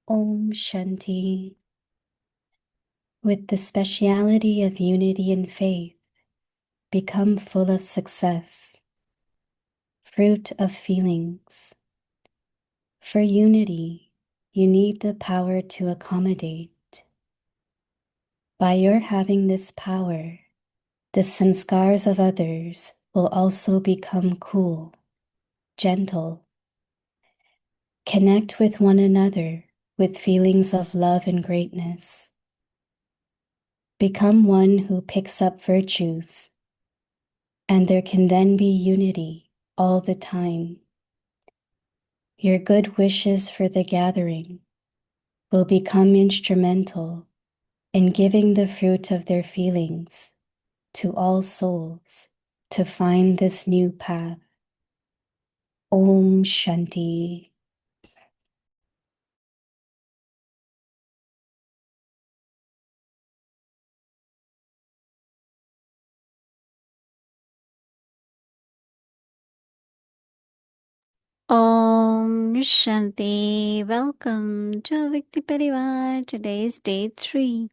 Om Shanti. With the speciality of unity and faith, become full of success, fruit of feelings. For unity, you need the power to accommodate. By your having this power, the sanskars of others will also become cool, gentle. Connect with one another with feelings of love and greatness. Become one who picks up virtues, and there can then be unity all the time. Your good wishes for the gathering will become instrumental in giving the fruit of their feelings to all souls to find this new path. Om Shanti. Om Shanti. Welcome to Vikti Parivar. Today is day 3.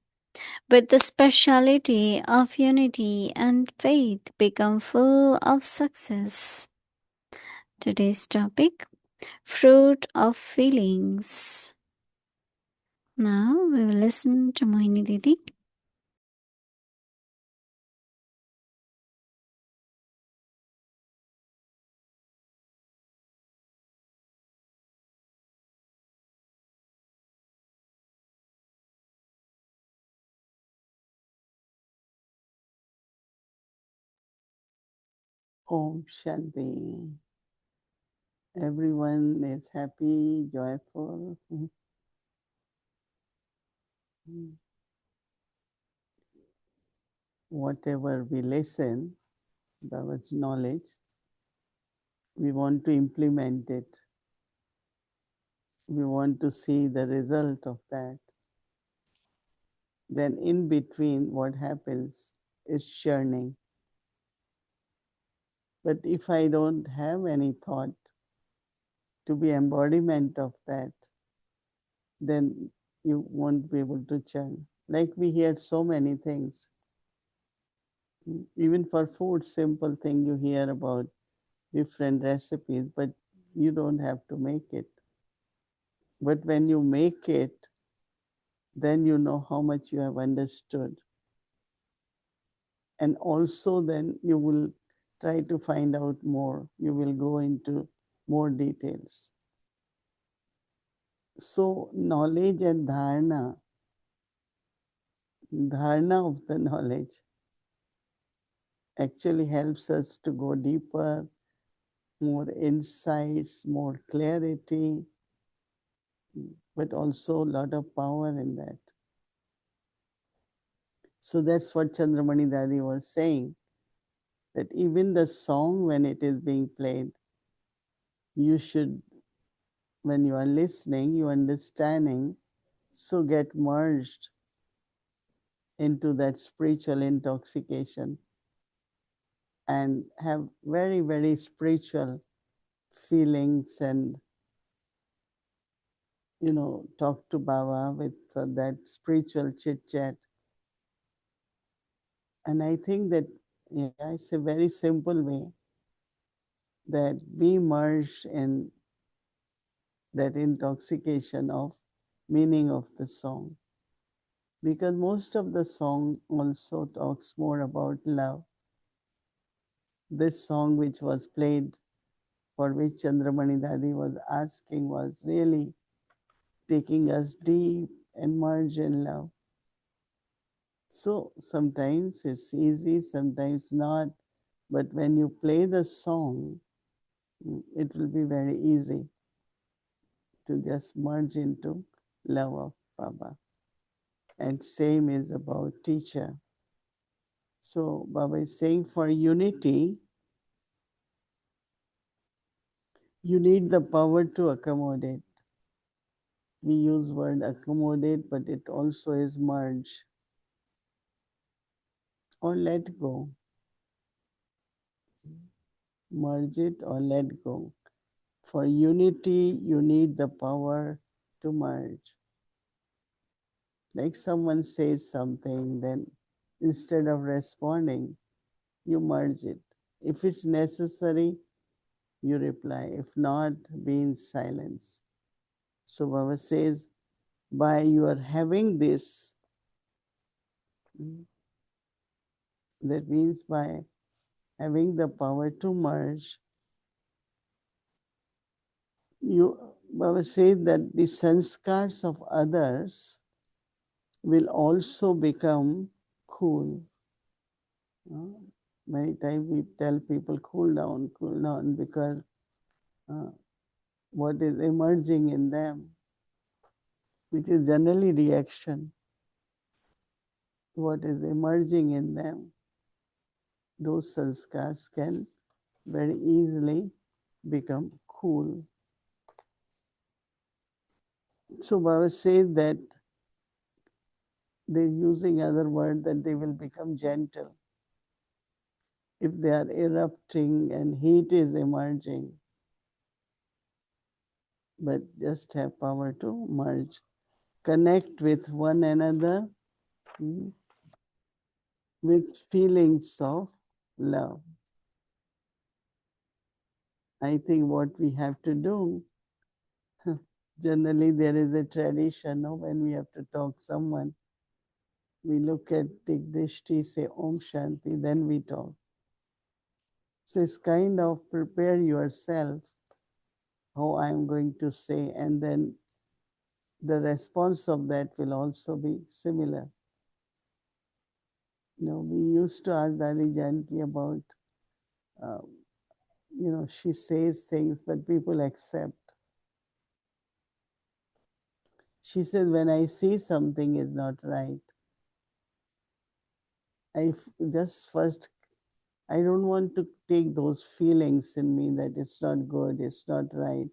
With the speciality of unity and faith, become full of success. Today's topic, fruit of feelings. Now we will listen to Mohini Didi. Om Shanti. Everyone is happy, joyful. Whatever we listen, Baba's knowledge, we want to implement it. We want to see the result of that. Then in between, what happens is churning. But if I don't have any thought to be embodiment of that, then you won't be able to churn. Like we hear so many things. Even for food, simple thing you hear about different recipes, but you don't have to make it. But when you make it, then you know how much you have understood. And also then you will try to find out more. You will go into more details. So knowledge and dharana of the knowledge actually helps us to go deeper, more insights, more clarity, but also a lot of power in that. So that's what Chandramani Dadi was saying, that even the song when it is being played, you should, when you are listening, you understanding, so get merged into that spiritual intoxication and have very, very spiritual feelings and, talk to Baba with that spiritual chit chat. And I think that, it's a very simple way that we merge in that intoxication of meaning of the song. Because most of the song also talks more about love. This song which was played, for which Chandramani Dadi was asking, was really taking us deep and merge in love. So sometimes it's easy, sometimes not. But when you play the song, it will be very easy to just merge into love of Baba. And same is about teacher. So Baba is saying for unity, you need the power to accommodate. We use word accommodate, but it also is merge or let go. Merge it or let go. For unity, you need the power to merge. Like someone says something, then instead of responding, you merge it. If it's necessary, you reply. If not, be in silence. So Baba says, by your having this, that means by having the power to merge, you Baba says that the sanskars of others will also become cool. Many times we tell people cool down, because uh, what is emerging in them, which is generally reaction, what is emerging in them, those sanskars can very easily become cool. So Baba says that they're using other word, that they will become gentle. If they are erupting and heat is emerging, but just have power to merge, connect with one another, with feelings of love. I think what we have to do, generally there is a tradition, no? When we have to talk someone, we look at, take dishti, say Om Shanti, then we talk. So it's kind of prepare yourself how I'm going to say, and then the response of that will also be similar. We used to ask Dadi Janki about, uh, she says things, but people accept. She says, when I see something is not right, just first, I don't want to take those feelings in me that it's not good, it's not right,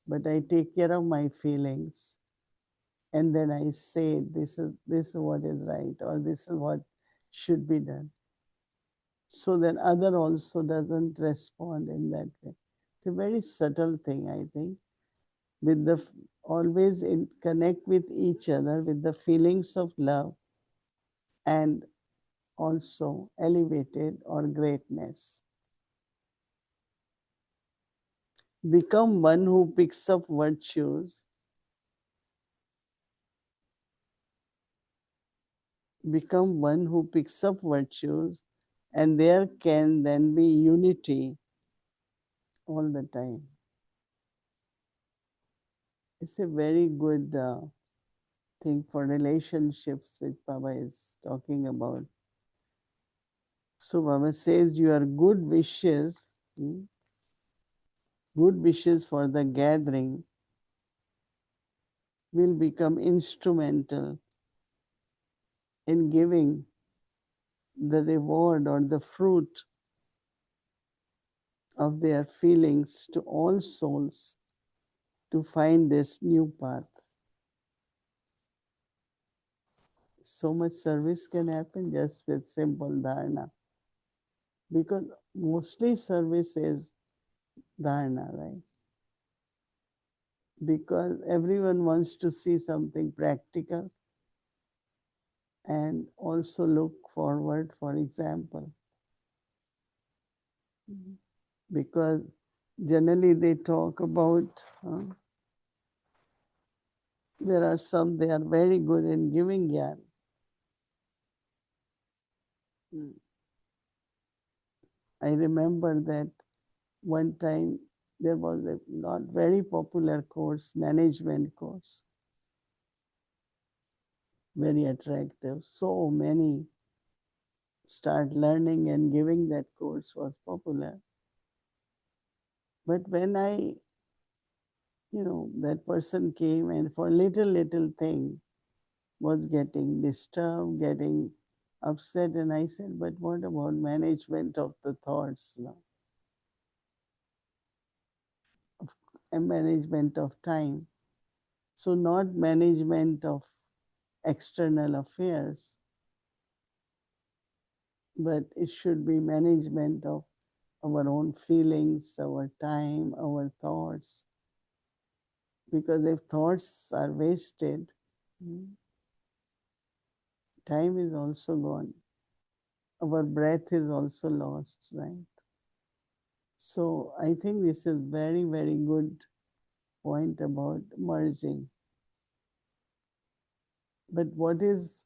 but I take care of my feelings, and then I say this is what is right, or this is what should be done. So that other also doesn't respond in that way. It's a very subtle thing, I think. With the always connect with each other with the feelings of love and also elevated or greatness. Become one who picks up virtues. Become one who picks up virtues, and there can then be unity all the time. It's a very good thing for relationships, which Baba is talking about. So Baba says your good wishes for the gathering will become instrumental in giving the reward or the fruit of their feelings to all souls to find this new path. So much service can happen just with simple dharana, because mostly service is dharana, right? Because everyone wants to see something practical and also look forward for example. Because generally they talk about, there are some, they are very good in giving gyan. I remember that one time there was a not very popular course, management course, very attractive. So many start learning and giving that course was popular. But when that person came and for little thing was getting disturbed, getting upset, and I said, but what about management of the thoughts now? And management of time. So not management of external affairs, but it should be management of our own feelings, our time, our thoughts. Because if thoughts are wasted, time is also gone. Our breath is also lost, right? So I think this is very, very good point about merging. But what is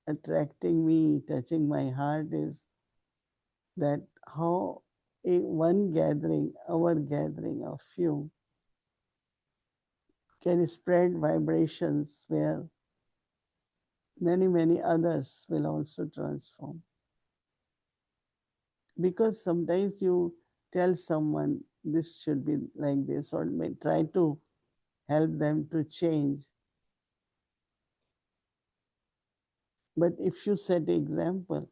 attracting me, touching my heart is that how one gathering, our gathering of few, can spread vibrations where many, many others will also transform. Because sometimes you tell someone this should be like this, or may try to help them to change. But if you set example,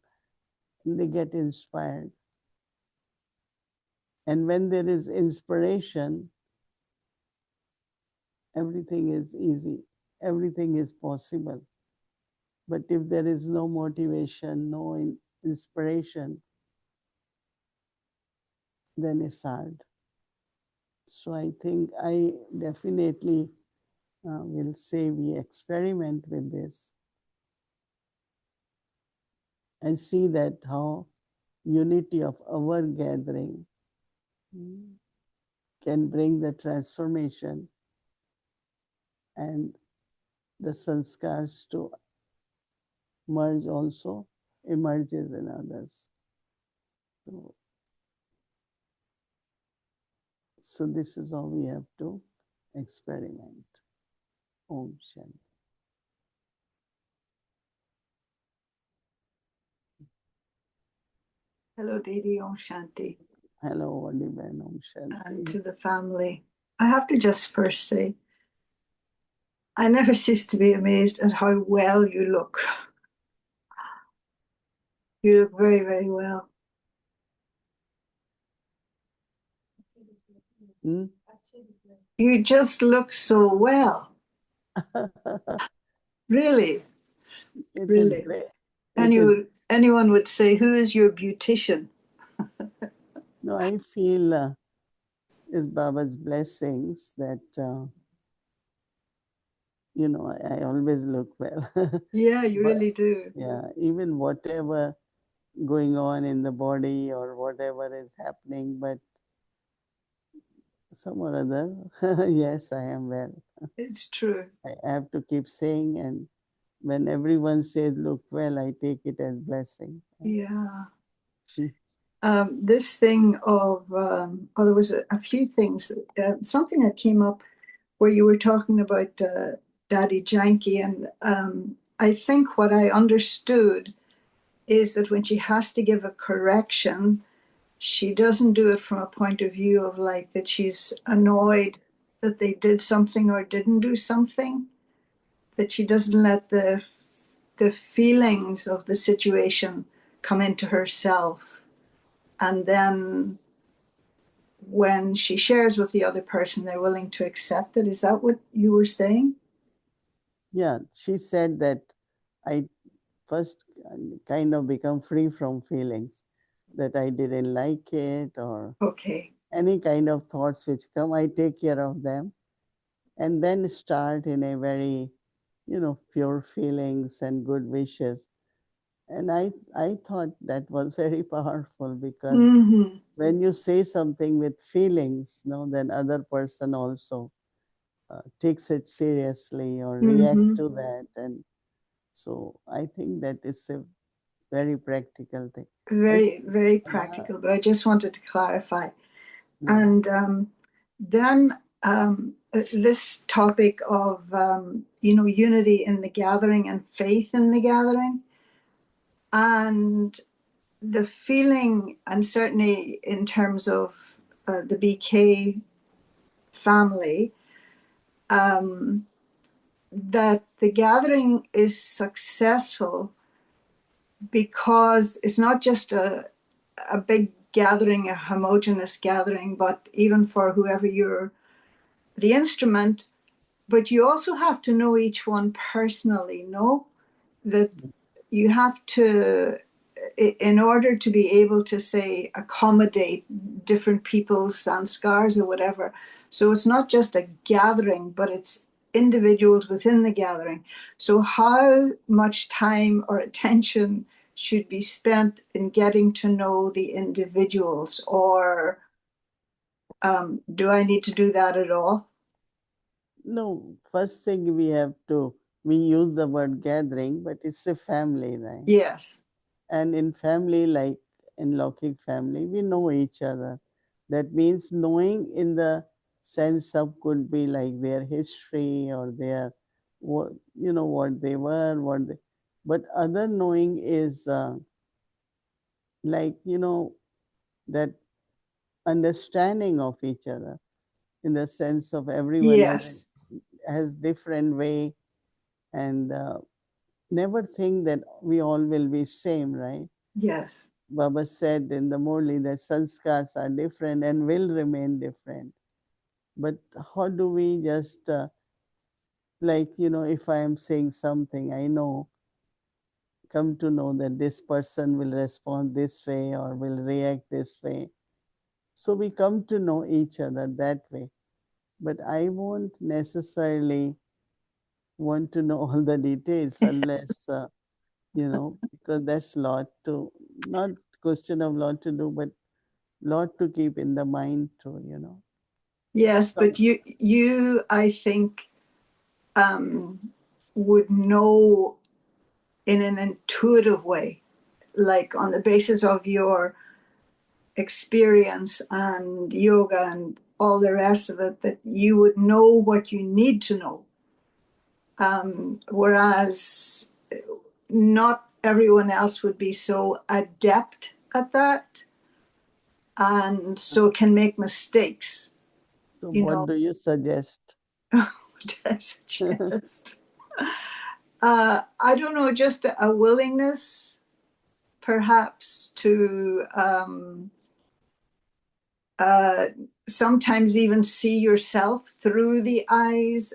they get inspired. And when there is inspiration, everything is easy, everything is possible. But if there is no motivation, no inspiration, then it's hard. So I think I definitely will say we experiment with this and see that how unity of our gathering can bring the transformation and the sanskars to merge also emerges in others. So, so this is how we have to experiment. Om Shanti. Hello, Didi. Om Shanti. Hello, Adiben. Om Shanti. And to the family. I have to just first say, I never cease to be amazed at how well you look. You look very, very well. Hmm? You just look so well. Really, It really. is great. Anyone would say, who is your beautician? No, I feel is Baba's blessings that I always look well. Yeah, you really do. Yeah, even whatever going on in the body or whatever is happening, but some or other, yes, I am well. It's true. I have to keep saying, and when everyone says look well, I take it as blessing. Yeah. Mm. This thing of, there was a few things, something that came up where you were talking about Daddy Janky, and I think what I understood is that when she has to give a correction, she doesn't do it from a point of view of like that she's annoyed that they did something or didn't do something, that she doesn't let the feelings of the situation come into herself. And then when she shares with the other person, they're willing to accept it. Is that what you were saying? Yeah, she said that I first kind of become free from feelings that I didn't like it or Okay. any kind of thoughts which come, I take care of them and then start in a very, pure feelings and good wishes. And I thought that was very powerful because when you say something with feelings, then other person also takes it seriously or react to that. And so I think that it's a very practical thing. Very, very practical, but I just wanted to clarify. And then this topic of, unity in the gathering and faith in the gathering, and the feeling, and certainly in terms of the BK family, that the gathering is successful because it's not just a big gathering, a homogeneous gathering, but even for whoever you're the instrument, but you also have to know each one personally, that you have to, in order to be able to say accommodate different people's sanskars or whatever. So it's not just a gathering, but it's individuals within the gathering. So, how much time or attention should be spent in getting to know the individuals, or do I need to do that at all? No, first thing we use the word gathering, but it's a family, right? Yes. And in family, like in Lokik family, we know each other. That means knowing in the sense of could be like their history or their, what, what they were, but other knowing is like, that understanding of each other in the sense of everyone Yes. has different way, and never think that we all will be same, right? Yes. Baba said in the Murli that sanskars are different and will remain different. But how do we just, like, if I am saying something, I know, come to know that this person will respond this way or will react this way. So we come to know each other that way. But I won't necessarily want to know all the details unless, because that's lot to, not question of lot to do, but lot to keep in the mind too. Yes, Some, but you I think would know in an intuitive way, like on the basis of your experience and yoga and all the rest of it, that you would know what you need to know. Whereas not everyone else would be so adept at that and so can make mistakes, so you what know. do you suggest? What I suggest? I don't know, just a willingness perhaps to uh, sometimes even see yourself through the eyes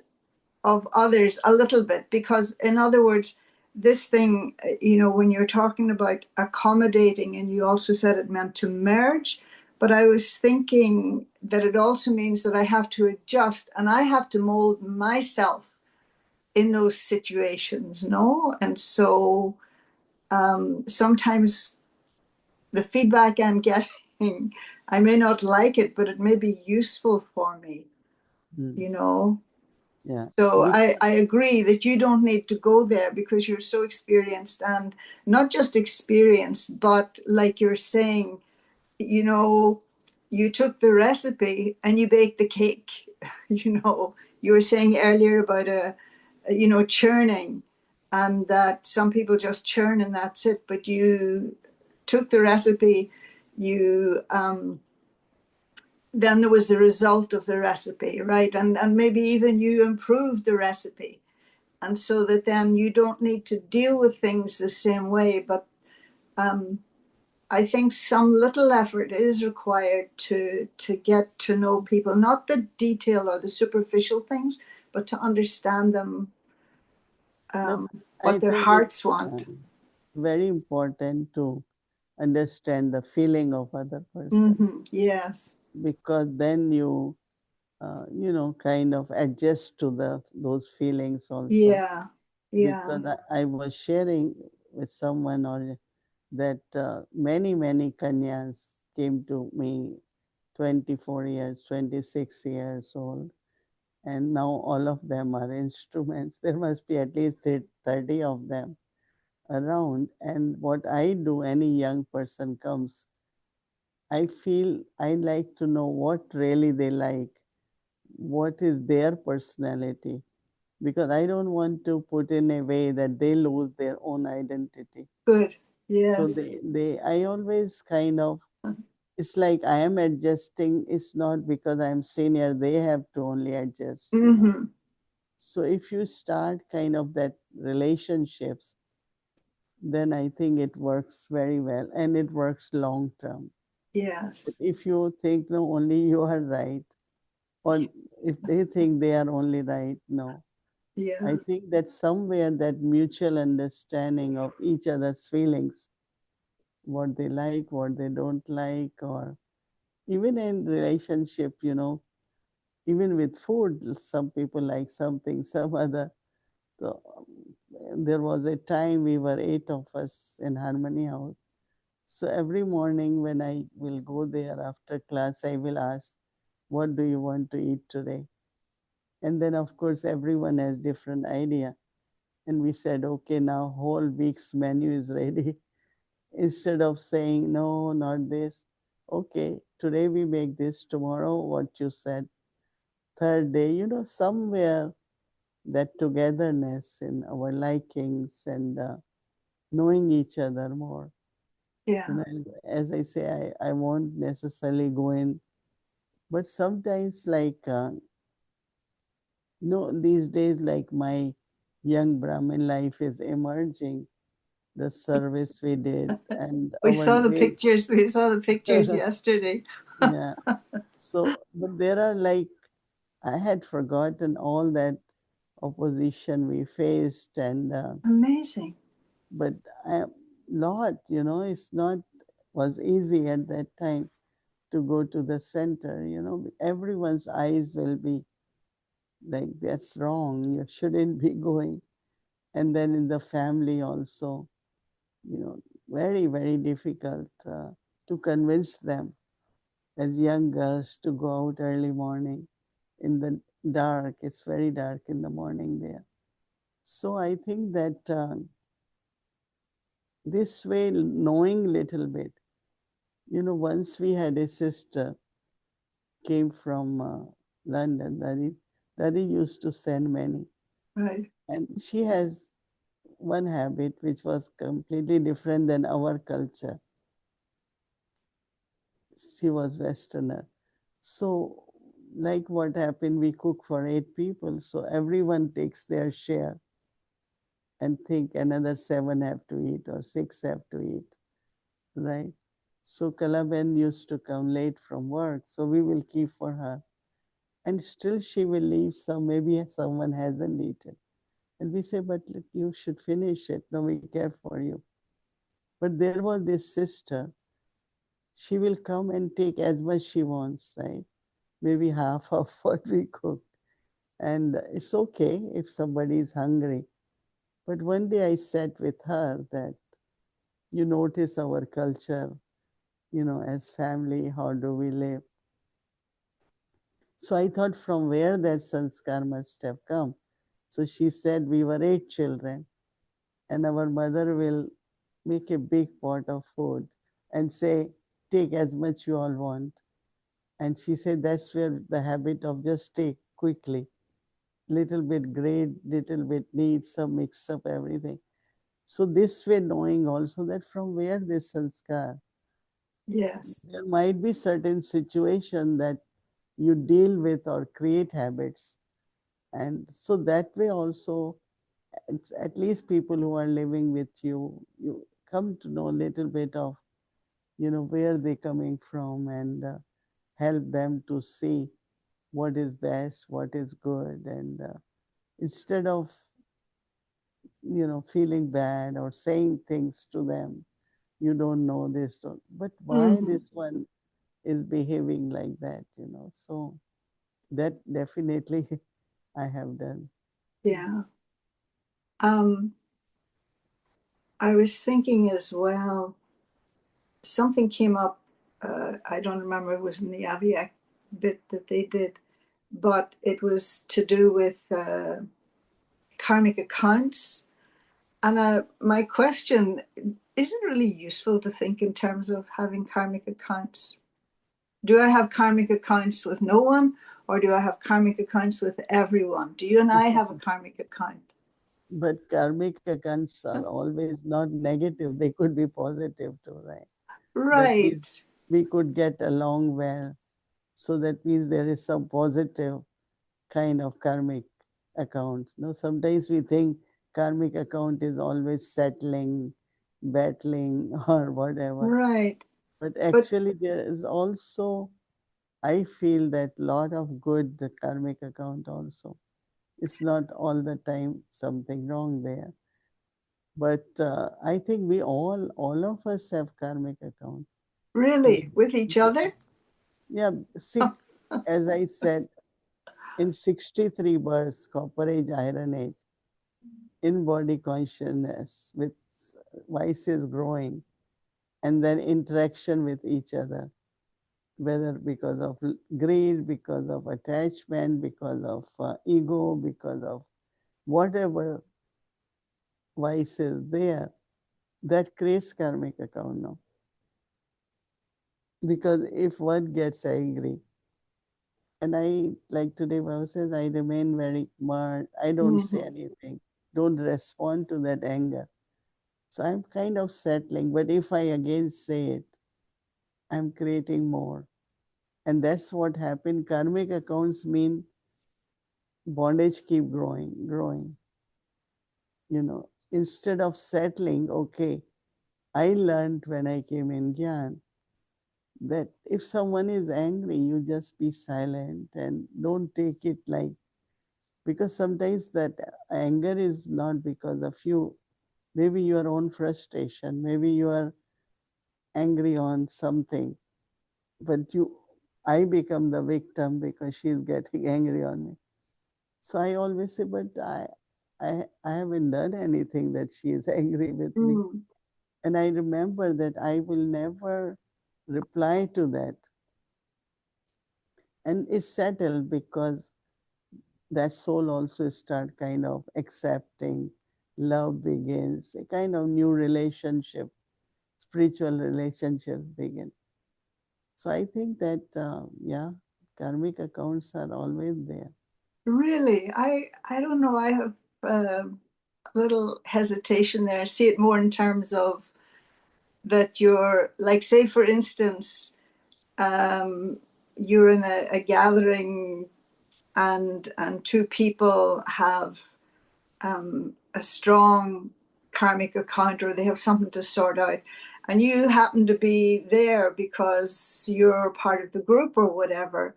of others a little bit. Because, in other words, this thing, when you're talking about accommodating, and you also said it meant to merge, but I was thinking that it also means that I have to adjust and I have to mold myself in those situations, no? And so sometimes the feedback I'm getting, I may not like it, but it may be useful for me, Hmm. you know? Yeah, So I, because I agree that you don't need to go there because you're so experienced, and not just experienced, but like you're saying, you know, you took the recipe and you baked the cake. You were saying earlier about churning, and that some people just churn and that's it. But you took the recipe, you then there was the result of the recipe, right? And maybe even you improved the recipe. And so that then you don't need to deal with things the same way. But I think some little effort is required to get to know people, not the detail or the superficial things, but to understand them, the, I what their think it's hearts want. very important to understand the feeling of other person, Yes. because then you kind of adjust to those feelings also. Yeah. Yeah. Because I was sharing with someone or that many kanyas came to me, 24 years, 26 years old, and now all of them are instruments. There must be at least 30 of them around. And what I do, any young person comes, I feel I like to know what really they like, what is their personality, because I don't want to put in a way that they lose their own identity. Good. So Yes. I always kind of, it's like I am adjusting. It's not because I'm senior, they have to only adjust. Mm-hmm. So if you start kind of that relationships, then I think it works very well and it works long term. But Yes. if you think no, only you are right, or if they think they are only right, no. Yeah. I think that somewhere that mutual understanding of each other's feelings, what they like, what they don't like, or even in relationship, Even with food, some people like something, some other. So there was a time we were 8 of us in Harmony House. So every morning when I will go there after class, I will ask, what do you want to eat today? And then of course everyone has different idea. And we said, okay, now whole week's menu is ready. Instead of saying, no, not this. Okay, today we make this, tomorrow what you said. Third day, somewhere that togetherness in our likings and knowing each other more. Yeah. As I say, I won't necessarily go in, but sometimes these days, like my young Brahmin life is emerging, the service we did and We our saw the great, pictures. We saw the pictures yesterday. yeah. So, but there are I had forgotten all that opposition we faced, and Amazing. but I lot, it's not was easy at that time to go to the center. Everyone's eyes will be like, that's wrong, you shouldn't be going. And then in the family also, you know, very, very difficult to convince them as young girls to go out early morning in the dark. It's very dark in the morning there. So I think that this way, knowing little bit, once we had a sister came from London. Daddy used to send many. Right. And she has one habit which was completely different than our culture. She was Westerner. So, like what happened, we cook for 8 people. So everyone takes their share and think another 7 have to eat or 6 have to eat, right? So Kalaben used to come late from work. So we will keep for her. And still she will leave some, maybe someone hasn't eaten. And we say, but you should finish it. No, we care for you. But there was this sister, she will come and take as much she wants, right? Maybe half of what we cook. And it's okay if somebody is hungry. But one day I sat with her that you notice our culture, as family, how do we live? So I thought from where that sanskar must have come. So she said we were 8 children and our mother will make a big pot of food and say, take as much you all want. And she said that's where the habit of just take quickly, little bit great, little bit neat, some mixed up everything. So this way knowing also that from where this sanskar, Yes. there might be certain situation that you deal with or create habits. And so that way also, it's at least people who are living with you, you come to know a little bit of, where they're coming from and help them to see what is best, what is good. And instead of, feeling bad or saying things to them, you don't know this, but why Mhm. this one is behaving like that, So that definitely I have done. Yeah. Um, I was thinking as well, something came up. I don't remember if it was in the Aviac bit that they did, but it was to do with karmic accounts. And my question, is it really useful to think in terms of having karmic accounts? Do I have karmic accounts with no one, or do I have karmic accounts with everyone? Do you and I have a karmic account? But karmic accounts are always not negative, they could be positive too, right? That means Right. we could get along well. So that means there is some positive kind of karmic account. Sometimes we think karmic account is always settling, battling, or whatever. Right. But But actually, there is also, I feel that lot of good karmic account also. It's not all the time something wrong there. But I think all of us have karmic account. really, with each Yeah, other? yeah. See, as I said, in 63 births, copper age, iron age, in body consciousness with vices growing, and then interaction with each other, whether because of greed, because of attachment, because of ego, because of whatever vice is there, that creates karmic account now. Because if one gets angry, and I, like today Baba says, I remain very smart, I don't say anything, don't respond to that anger. So I'm kind of settling, but if I again say it, I'm creating more. And that's what happened. Karmic accounts mean bondage keep growing. Instead of settling, okay, I learned when I came in Gyan that if someone is angry, you just be silent and don't take it like, because sometimes that anger is not because of you. Maybe your own frustration, maybe you are angry on something, but I become the victim because she's getting angry on me. So I always say, but I haven't done anything that she is angry with me. And I remember that I will never reply to that. And it's settled because that soul also start kind of accepting, love begins, a kind of new relationship, spiritual relationships begin. So I think that, yeah, karmic accounts are always there. Really, I don't know. I have a little hesitation there. I see it more in terms of that you're like, say, for instance, you're in a gathering and two people have a strong karmic account, or they have something to sort out, and you happen to be there because you're part of the group or whatever.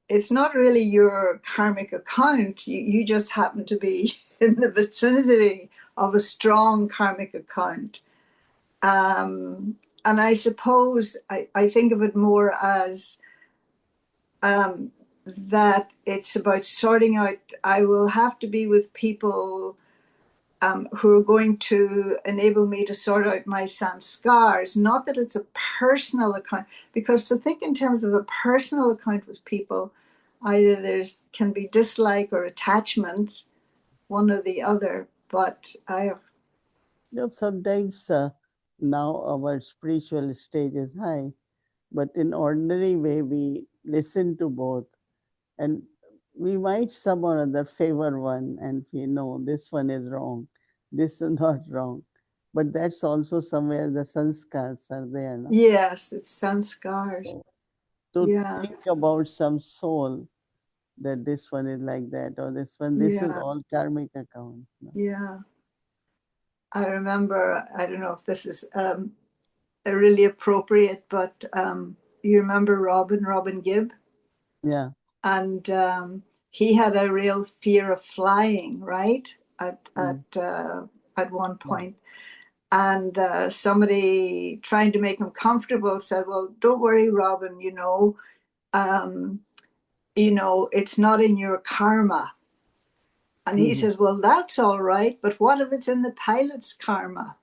It's not really your karmic account. You just happen to be in the vicinity of a strong karmic account. And I suppose I think of it more as that it's about sorting out. I will have to be with people who are going to enable me to sort out my sanskars. Not that it's a personal account, because to think in terms of a personal account with people, either there's can be dislike or attachment, one or the other. But I have Sometimes now our spiritual stage is high, but in ordinary way we listen to both, and we might some or other favor one and we know this one is wrong, this is not wrong. But that's also somewhere the sanskars are there now. yes, it's sanskars. So to Yeah, think about some soul that this one is like that or this one, this is yeah, all karmic account. yeah. I remember. I don't know if this is really appropriate, but you remember Robin Gibb? Yeah. And he had a real fear of flying, right? Mm. At one Yeah. point. And somebody trying to make him comfortable said, "Well, don't worry, Robin. It's not in your karma." And he says, "Well, that's all right, but what if it's in the pilot's karma?"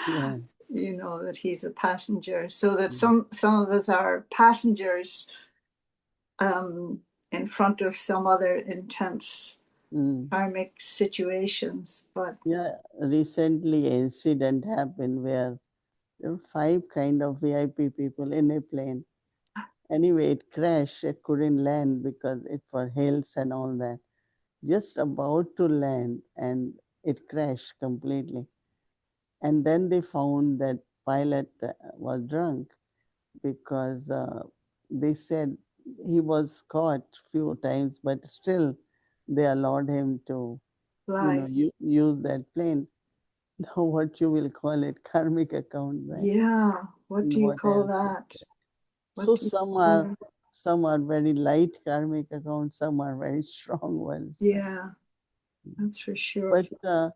Yeah. That he's a passenger, so that Mm. some of us are passengers in front of some other intense Mm. karmic situations. But Yeah, recently incident happened where there were 5 kind of VIP people in a plane. Anyway, it crashed. It couldn't land because it was hills and all that. Just about to land, and it crashed completely. And then they found that pilot was drunk because they said he was caught few times, but still they allowed him to, like, use that plane. Now, what you will call it, karmic account, right? yeah, what And do you what call else is that? there? What So do you call that? some are very light karmic accounts, some are very strong ones, right? Yeah, that's for sure. But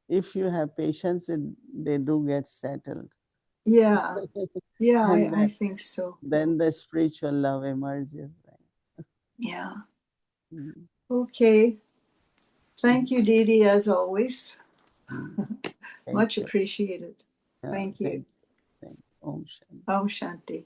if you have patience, they do get settled. Yeah, yeah, And I think so. then the spiritual love emerges, right? Yeah. Mm. Okay. Thank you, Didi, as always. Mm. Much Thank you. appreciated. Yeah, Thank you. thank you. Om Shanti. Om Shanti.